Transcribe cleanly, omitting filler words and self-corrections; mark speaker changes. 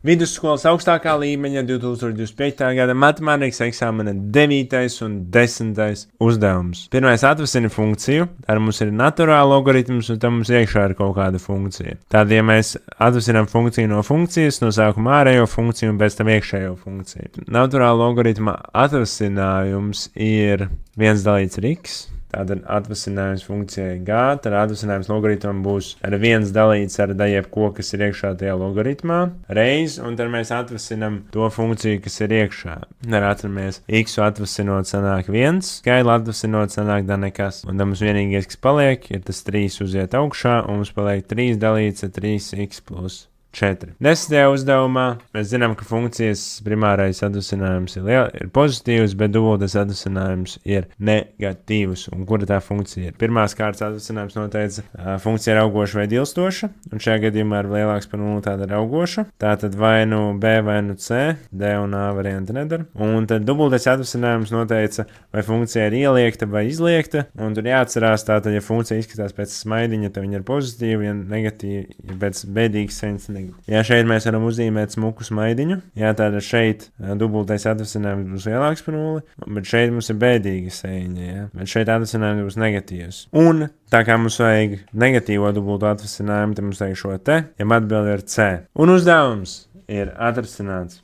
Speaker 1: Vidusskolas augstākā līmeņa 2025. gada matemātikas eksāmena 9. un 10. uzdevums. Pirmais atvasina funkciju, tad mums ir naturāla logaritms, un tam mums iekšā ir kaut kāda funkcija. Tad, ja mēs atvasinām funkciju no funkcijas, no sākuma ārējo funkciju un pēc tam iekšējo funkciju. Naturāla logaritma atvasinājums ir 1 dalīts ar x. Tātad atvasinājums funkcijai g, tad atvasinājums logaritmam būs ar 1 dalīts ar jebko, kas ir iekšā tajā logaritmā, reiz, un tad mēs atvasinām to funkciju, kas ir iekšā. Tad atceramies, x atvasinot sanāk 1, skaidri atvasinot sanāk da nekas. Un tad mums vienīgais, kas paliek, ir tas 3 uziet augšā, un mums paliek 3 dalīts ar 3x plus 4. 10. uzdevumā mēs zinām, ka funkcijas primārais atvasinājums ir pozitīvs, bet dubultais atvasinājums ir negatīvs. Un kura tā funkcija ir? Pirmās kārtas atvasinājums noteica funkcija ir augoša vai dilstoša, un šajā gadījumā ir lielāks par 0, tāda ir augoša. Tātad vai nu B vai nu C, D un A varianti nedara. Un tad dubultais atvasinājums noteica, vai funkcija ir ieliekta vai izliekta, un tur jāatcerās, tātad, ja funkcija izskatās pēc smaidiņa, tad viņa ir pozitīva, ja negatīva, ja pēc bēdīgas seņas negatīva. Jā, šeit mēs varam uzzīmēt smuku smaidiņu. Jā, tātad šeit dubultais atvasinājums būs lielāks par 0, bet šeit mums ir bēdīga sēņa, jā. Bet šeit atvasinājums būs negatīvs. Un tā kā mums vajag negatīvo dubulto atvasinājumu, tad mums vajag šo te, ja atbilde ir C. Un uzdevums ir atrasināts.